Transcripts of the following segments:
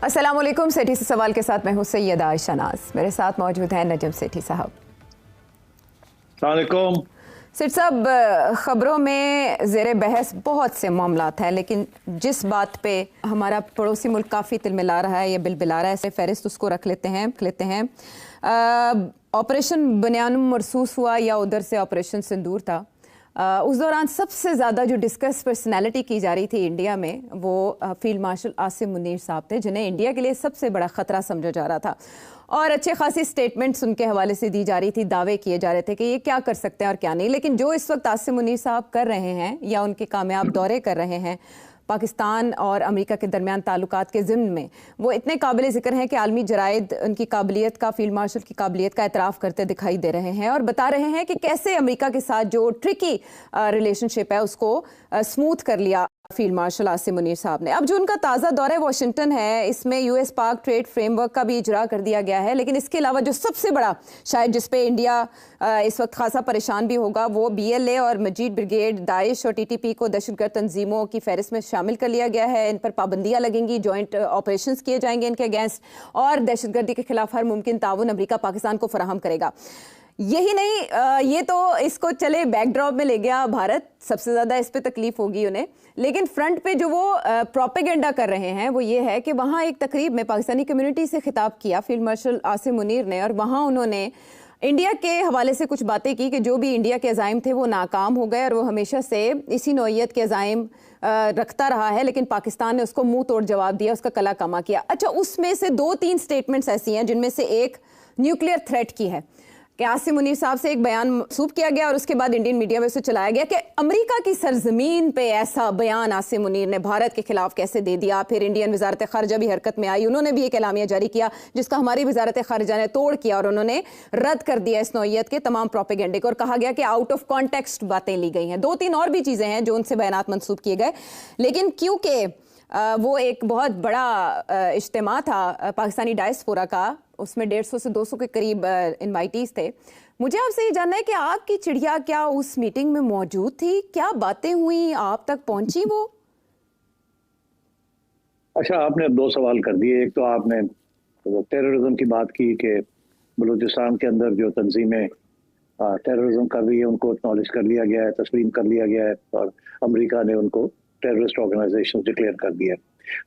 अस्सलाम वालेकुम। सेठी से सवाल के साथ मैं हूं सैयदा आयशा नाज। मेरे साथ मौजूद हैं नजम सेठी साहब। अस्सलाम वालेकुम। सेठ साहब, ख़बरों में ज़ेर बहस बहुत से मामलात हैं, लेकिन जिस बात पे हमारा पड़ोसी मुल्क काफ़ी तिलमिला रहा है या बिलबिला रहा है, ऐसे फहरिस्त उसको रख लेते हैं। ऑपरेशन बनियान मरसूस हुआ या उधर से ऑपरेशन सिंदूर था, उस दौरान सबसे ज़्यादा जो डिस्कस पर्सनालिटी की जा रही थी इंडिया में, वो फील्ड मार्शल आसिम मुनीर साहब थे, जिन्हें इंडिया के लिए सबसे बड़ा ख़तरा समझा जा रहा था और अच्छे खासी स्टेटमेंट्स उनके हवाले से दी जा रही थी। दावे किए जा रहे थे कि ये क्या कर सकते हैं और क्या नहीं। लेकिन जो इस वक्त आसिम मुनीर साहब कर रहे हैं या उनके कामयाब दौरे कर रहे हैं पाकिस्तान और अमेरिका के दरमियान ताल्लुकात के ज़िम्न में, वो इतने काबिल ज़िक्र हैं कि आलमी जराइद उनकी काबिलियत का, फील्ड मार्शल की काबिलियत का एतराफ़ करते दिखाई दे रहे हैं और बता रहे हैं कि कैसे अमेरिका के साथ जो ट्रिकी रिलेशनशिप है उसको स्मूथ कर लिया फील्ड मार्शल आसिम मुनीर साहब ने। अब जो उनका ताज़ा दौरा वाशिंगटन है, इसमें यूएस पाक ट्रेड फ्रेमवर्क का भी इजरा कर दिया गया है। लेकिन इसके अलावा जो सबसे बड़ा शायद जिस पे इंडिया इस वक्त खासा परेशान भी होगा, वो BLA और मजीद ब्रिगेड, दाइश और TTP को दहशतगर्द तंजीमों की फहरिस्त में शामिल कर लिया गया है। इन पर पाबंदियाँ लगेंगी, जॉइंट ऑपरेशंस किए जाएंगे इनके अगेंस्ट, और दहशतगर्दी के खिलाफ हर मुमकिन ताउन अमेरिका पाकिस्तान को फराहम करेगा। यही नहीं, ये तो इसको चले बैकड्रॉप में ले गया भारत, सबसे ज़्यादा इस पे तकलीफ होगी उन्हें। लेकिन फ्रंट पे जो वो प्रोपेगेंडा कर रहे हैं वो ये है कि वहाँ एक तकरीब में पाकिस्तानी कम्युनिटी से खिताब किया फील्ड मार्शल आसिम मुनीर ने, और वहाँ उन्होंने इंडिया के हवाले से कुछ बातें की कि जो भी इंडिया के अज़ाइम थे वो नाकाम हो गए और वो हमेशा से इसी नौइयत के अज़ाइम रखता रहा है, लेकिन पाकिस्तान ने उसको मुंह तोड़ जवाब दिया, उसका कला कमा किया। अच्छा, उसमें से 2-3 स्टेटमेंट्स ऐसी हैं जिनमें से एक न्यूक्लियर थ्रेट की है कि आसिम मुनीर साहब से एक बयान मंसूब किया गया और उसके बाद इंडियन मीडिया में उसे चलाया गया कि अमेरिका की सरजमीन पे ऐसा बयान आसिम मुनीर ने भारत के खिलाफ कैसे दे दिया। फिर इंडियन वजारत खारजा भी हरकत में आई, उन्होंने भी एक एलामिया जारी किया जिसका हमारी वजारत खारजा ने तोड़ किया और उन्होंने रद्द कर दिया इस नौइयत के तमाम प्रोपेगेंडे को, और कहा गया कि आउट ऑफ कॉन्टेक्स्ट बातें ली गई हैं। 2-3 और भी चीज़ें हैं जो उनसे बयानात मंसूब किए गए, लेकिन क्योंकि वो एक बहुत बड़ा इज्तिमा था पाकिस्तानी डायस्पोरा का, उसमें 150 से 200 के करीब इनवाइटीज थे। मुझे आपसे ये जानना है कि आपकी चिड़िया क्या उस मीटिंग में मौजूद थी? क्या बातें हुई, आप तक पहुंची वो? अच्छा, आपने 2 सवाल कर दिए। एक तो आपने टेररिज्म की बात की कि बलूचिस्तान के अंदर जो तंजीमें टेररिज्म कर रही है उनको एक्नॉलेज कर लिया गया है, तस्लीम कर लिया गया है और अमेरिका ने उनको टेररिस्ट ऑर्गेनाइजेशन डिक्लेयर कर दिया है।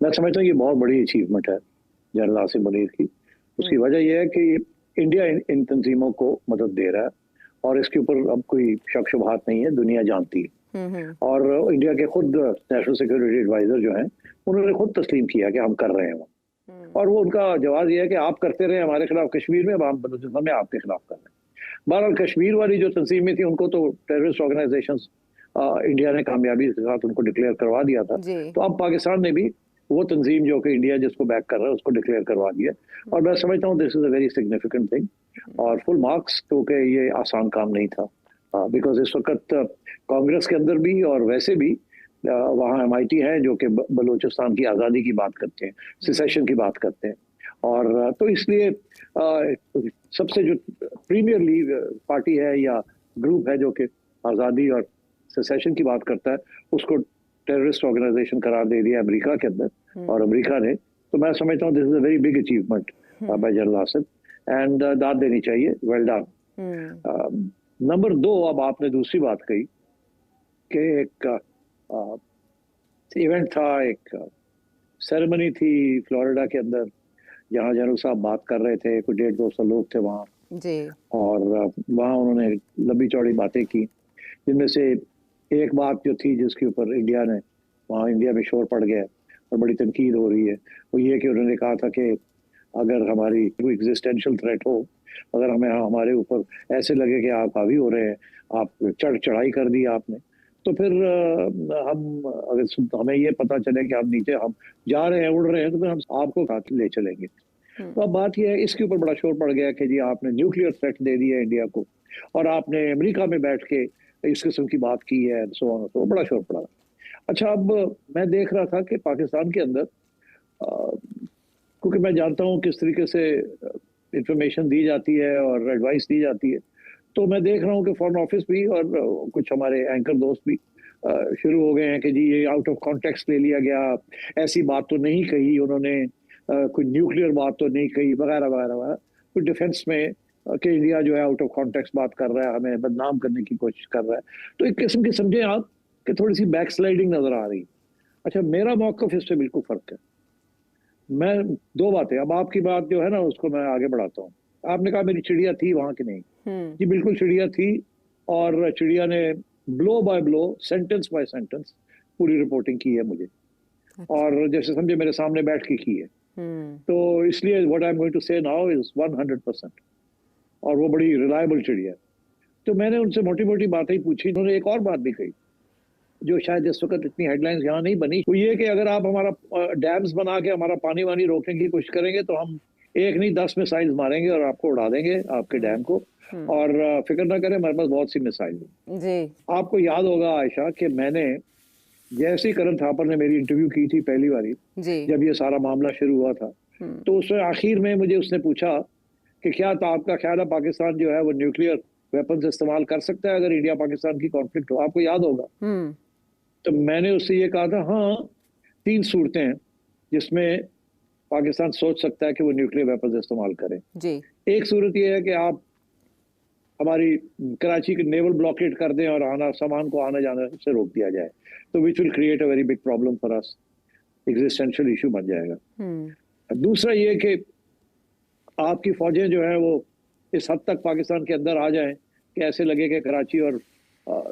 मैं समझता हूँ ये बहुत बड़ी अचीवमेंट है जनरल आसिम मुनीर की। उसकी वजह यह है कि इंडिया इन तंजीमों को मदद दे रहा है और इसके ऊपर अब कोई शक शुबहात नहीं है, दुनिया जानती है। और इंडिया के खुद नेशनल सिक्योरिटी एडवाइजर जो हैं उन्होंने खुद तस्लीम किया कि हम कर रहे हैं वो, और वो उनका जवाब यह है कि आप करते रहे हमारे खिलाफ कश्मीर में, अब हम बलूचिस्तान में आपके खिलाफ कर रहे हैं। बहरहाल कश्मीर वाली जो तंजीमें थी उनको तो टेररिस्ट ऑर्गेनाइजेशन इंडिया ने कामयाबी के साथ उनको डिक्लेयर करवा दिया था, तो अब पाकिस्तान ने भी वो तंजीम जो कि इंडिया जिसको बैक कर रहा है उसको डिक्लेयर करवा दिया। और मैं समझता हूँ this is a very significant thing और फुल मार्क्स, क्योंकि ये आसान काम नहीं था। बिकॉज इस वक्त कांग्रेस के अंदर भी और वैसे भी वहाँ MIT है जो कि बलूचिस्तान की आज़ादी की बात करते हैं, सिसेशन की बात करते हैं, और तो इसलिए सबसे जो प्रीमियर लीग पार्टी है या ग्रुप है जो कि आज़ादी और सिसेशन की बात करता है, उसको टेररिस्ट ऑर्गेनाइजेशन करार दे दिया अमेरिका के अंदर और अमेरिका ने। तो मैं समझता हूँ this is a very big achievement bye general Asim and दाद देनी चाहिए, वेल डन। नंबर 2, अब आपने दूसरी बात कही कि एक इवेंट था, एक सेरेमनी थी फ्लोरिडा के अंदर जहाँ जनरल साहब बात कर रहे थे, कुछ 150-200 लोग थे वहाँ जी। और वहाँ उन्होंने लंबी चौड़ी बातें की, जिनमें से एक बात जो थी जिसके ऊपर इंडिया ने वहाँ इंडिया में शोर पड़ गया और बड़ी तनकीद हो रही है, वो ये कि उन्होंने कहा था कि अगर हमारी कोई एग्जिस्टेंशियल थ्रेट हो, अगर हमारे ऊपर ऐसे लगे कि आप हावी हो रहे हैं, आप चढ़ाई कर दी आपने, तो फिर अगर हमें ये पता चले कि हम नीचे हम जा रहे हैं, उड़ रहे हैं, तो फिर हम आपको साथ ले चलेंगे। तो अब बात यह है, इसके ऊपर बड़ा शोर पड़ गया कि जी आपने न्यूक्लियर थ्रेट दे दिया इंडिया को और आपने अमेरिका में बैठ के इस किस्म की बात की है, तो बड़ा शोर पड़ा। अच्छा, अब मैं देख रहा था कि पाकिस्तान के अंदर क्योंकि मैं जानता हूँ किस तरीके से इंफॉर्मेशन दी जाती है और एडवाइस दी जाती है, तो मैं देख रहा हूँ कि फॉरेन ऑफिस भी और कुछ हमारे एंकर दोस्त भी शुरू हो गए हैं कि जी ये आउट ऑफ कॉन्टेक्स्ट ले लिया गया, ऐसी बात तो नहीं कही उन्होंने, کوئی نیوکلیئر بات تو نہیں کہی وغیرہ وغیرہ وغیرہ. کوئی ڈیفینس میں کہ انڈیا جو ہے آؤٹ آف کانٹیکس بات کر رہا ہے, ہمیں بدنام کرنے کی کوشش کر رہا ہے. تو ایک قسم کی سمجھیں آپ کہ تھوڑی سی بیک سلائڈنگ نظر آ رہی. اچھا میرا موقف اس سے بالکل فرق ہے. میں دو باتیں, اب آپ کی بات جو ہے نا اس کو میں آگے بڑھاتا ہوں. آپ نے کہا میری چڑیا تھی وہاں کی نہیں, جی بالکل چڑیا تھی, اور چڑیا نے blow by blow sentence by sentence پوری رپورٹنگ کی ہے مجھے, اور جیسے سمجھے میرے سامنے بیٹھ کے کی ہے. تو اس لیے what I'm going to say now is 100%, اور وہ بڑی ریلائبل چڑیا ہے. تو میں نے ان سے موٹی موٹی باتیں پوچھی. انہوں نے ایک اور بات بھی کہی جو شاید اس وقت اتنی ہیڈ لائنز یہاں نہیں بنی, وہ یہ کہ اگر آپ ہمارا ڈیمز بنا کے ہمارا پانی وانی روکنے کی کوشش کریں گے تو ہم ایک نہیں 10 میسائل ماریں گے اور آپ کو اڑا دیں گے آپ کے ڈیم کو, اور فکر نہ کریں ہمارے پاس بہت سی میسائل ہیں. جی آپ کو یاد ہوگا عائشہ کہ میں نے جیسے کرن تھاپر نے میری انٹرویو کی تھی پہلی باری جب یہ سارا معاملہ شروع ہوا تھا, تو اس میں آخر میں مجھے اس نے پوچھا کہ کیا آپ کا خیال ہے پاکستان جو ہے وہ نیوکلیئر ویپنز استعمال کر سکتا ہے اگر انڈیا پاکستان کی کانفلکٹ ہو. آپ کو یاد ہوگا. تو میں نے اس سے یہ کہا تھا ہاں 3 صورتیں ہیں جس میں پاکستان سوچ سکتا ہے کہ وہ نیوکلیئر ویپنز استعمال کریں. ایک صورت یہ ہے کہ آپ ہماری کراچی کے نیول بلاکیٹ کر دیں اور سامان کو آنا جانا سے روک دیا جائے, تو which will create a very big problem for us, existential issue بن جائے گا. دوسرا یہ کہ آپ کی فوجیں جو ہیں وہ اس حد تک پاکستان کے اندر آ جائیں کہ ایسے لگے کہ کراچی اور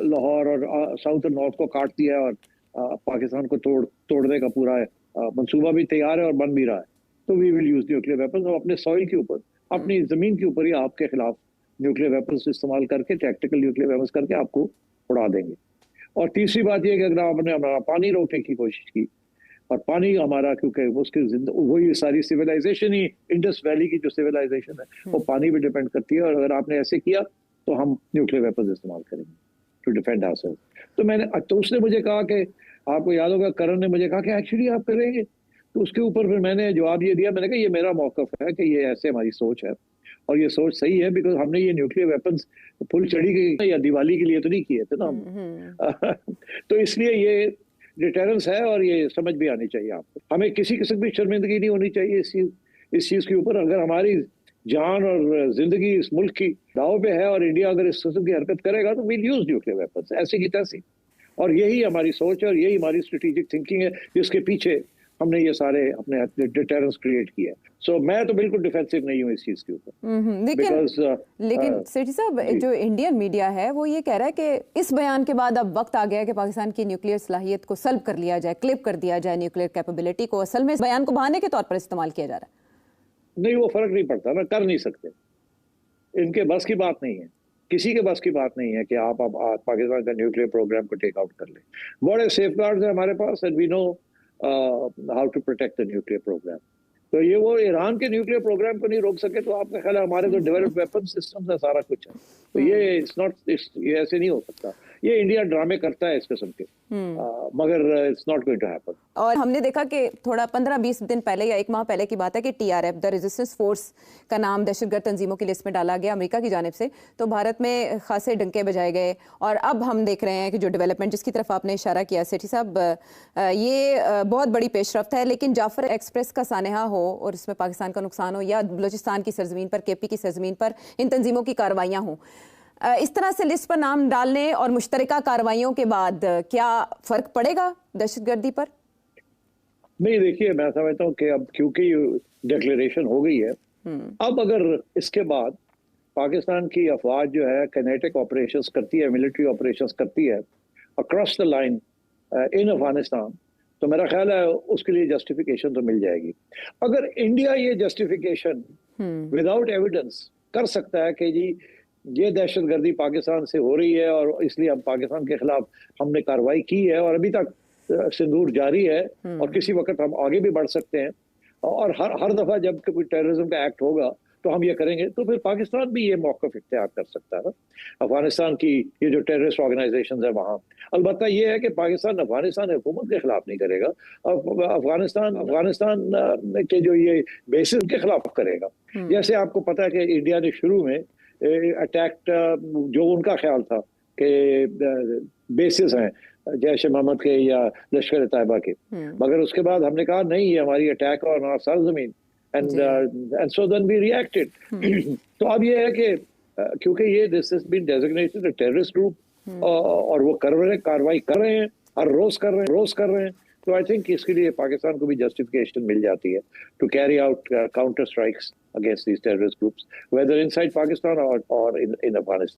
لاہور اور ساؤتھ اور نارتھ کو کاٹ دیا ہے اور پاکستان کو توڑنے کا پورا منصوبہ بھی تیار ہے اور بن بھی رہا ہے. تو وی ول یوز نیوکلیئر ویپنز, اور اپنے سوئل کے اوپر اپنی زمین کے اوپر ہی آپ کے خلاف نیوکلیئر ویپنز استعمال کر کے, ٹیکٹیکل نیوکلیئر ویپنز کر کے آپ کو اڑا دیں گے. اور تیسری بات یہ کہ اگر آپ نے ہمارا پانی روکنے کی کوشش کی, اور پانی ہمارا کیونکہ اس کی وہی ساری سویلائزیشن ہی انڈس ویلی کی جو سویلائزیشن ہے وہ پانی پہ ڈیپینڈ کرتی ہے, اور اگر آپ نے ایسے کیا تو ہم نیوکلیئر ویپنز استعمال کریں گے ٹو ڈیفینڈ آور سیلف. تو اس نے مجھے کہا کہ آپ کو یاد ہوگا کرن نے مجھے کہا کہ ایکچولی آپ کریں گے. تو اس کے اوپر پھر میں نے جواب یہ دیا, میں نے کہا یہ میرا موقف ہے کہ یہ ایسے ہماری سوچ ہے, اور یہ سوچ صحیح ہے بیکاز ہم نے یہ نیوکلیئر ویپنز پھول چڑھی کی یا دیوالی کے لیے تو نہیں کیے تھے نا ہم. تو اس لیے یہ ڈیٹرنس ہے, اور یہ سمجھ بھی آنی چاہیے آپ کو. ہمیں کسی قسم کی شرمندگی نہیں ہونی چاہیے اس چیز کے اوپر. اگر ہماری جان اور زندگی اس ملک کی داؤ پہ ہے اور انڈیا اگر اس قسم کی حرکت کرے گا تو ویل یوز نیوکلیئر ویپنز ایسے کی تیسی. اور یہی ہماری سوچ ہے اور یہی ہماری اسٹریٹجک تھنکنگ ہے جس کے پیچھے ہم نے یہ سارے اپنے ڈیٹرنس کریٹ کیا. سو میں تو بالکل ڈیفینسو نہیں ہوں اس چیز کے اوپر. لیکن سیٹھی صاحب جو انڈین میڈیا ہے وہ یہ کہہ رہا ہے کہ اس بیان کے بعد اب وقت آ گیا ہے کہ پاکستان کی نیوکلیئر صلاحیت کو سلب کر لیا جائے, کلپ کر دیا جائے نیوکلیئر کیپیبلٹی کو. اصل میں اس بیان کو بہانے کے طور پر استعمال کیا جا رہا ہے. نہیں وہ فرق نہیں پڑتا نا, کر نہیں سکتے, ان کے بس کی بات نہیں ہے, کسی کے بس کی بات نہیں ہے کہ آپ اب پاکستان کا نیوکلیئر پروگرام کو ٹیک آؤٹ کر لیں. بڑے سیف گارڈز ہیں ہمارے پاس, and we know how to protect the nuclear programme. تو یہ وہ ایران کے نیوکلیئر پروگرام کو نہیں روک سکے تو آپ کا خیال ہے ہمارے تو ڈیولپڈ ویپن سسٹمز ہے, سارا کچھ ہے. تو یہ ایسے نہیں ہو سکتا. یہ انڈیا ڈرامے کرتا ہے اس قسم کے, مگر it's not going to happen. اور ہم نے دیکھا کہ تھوڑا 15-20 دن پہلے یا 1 ماہ پہلے کی بات ہے کہ TRF دا ریزسٹنس فورس کا نام دہشت گرد تنظیموں کی لسٹ میں ڈالا گیا امریکہ کی جانب سے. تو بھارت میں خاصے ڈنکے بجائے گئے, اور اب ہم دیکھ رہے ہیں کہ جو ڈیولپمنٹ جس کی طرف آپ نے اشارہ کیا سیٹھی صاحب, یہ بہت بڑی پیش رفت ہے. لیکن جعفر ایکسپریس کا سانحہ ہو اور اس میں پاکستان کا نقصان ہو, یا بلوچستان کی سرزمین پر KP کی سرزمین پر ان تنظیموں کی کارروائیاں ہوں, اس طرح سے لسٹ پر نام ڈالنے اور مشترکہ کارروائیوں کے بعد کیا فرق پڑے گا دہشت گردی پر؟ نہیں دیکھیے, میں سمجھتا ہوں کہ اب کیونکہ یہ ڈکلیریشن ہو گئی ہے, اب اگر اس کے بعد پاکستان کی افواج جو ہے کینیٹک آپریشنز کرتی ہے, ملٹری آپریشنز کرتی ہے اکراس دا لائن ان افغانستان, تو میرا خیال ہے اس کے لیے جسٹیفیکیشن تو مل جائے گی. اگر انڈیا یہ جسٹیفیکیشن وداؤٹ ایویڈنس کر سکتا ہے کہ جی یہ دہشت گردی پاکستان سے ہو رہی ہے اور اس لیے ہم پاکستان کے خلاف ہم نے کارروائی کی ہے اور ابھی تک سندور جاری ہے اور کسی وقت ہم آگے بھی بڑھ سکتے ہیں, اور ہر دفعہ جب کوئی ٹیررزم کا ایکٹ ہوگا تو ہم یہ کریں گے, تو پھر پاکستان بھی یہ موقف اختیار کر سکتا ہے نا افغانستان کی یہ جو ٹیررسٹ آرگنائزیشنز ہیں وہاں. البتہ یہ ہے کہ پاکستان افغانستان حکومت کے خلاف نہیں کرے گا, افغانستان کے جو یہ بیسز کے خلاف کرے گا. جیسے آپ کو پتہ ہے کہ انڈیا نے شروع میں اٹیک جو ان کا خیال تھا کہ بیسز ہیں जैश मोहम्मद के या लश्कर तैयबा के, मगर उसके बाद हमने कहा नहीं ये हमारी अटैक ऑन आवर सरजमीन and so then we reacted. तो अब ये है कि क्योंकि ये this has been designated a terrorist group और वो कर रहे हैं, कार्रवाई कर रहे हैं, हर रोज कर रहे हैं, तो आई थिंक इसके लिए पाकिस्तान को भी जस्टिफिकेशन मिल जाती है to carry out counter strikes against these terrorist groups whether inside Pakistan और इन अफगानिस्तान।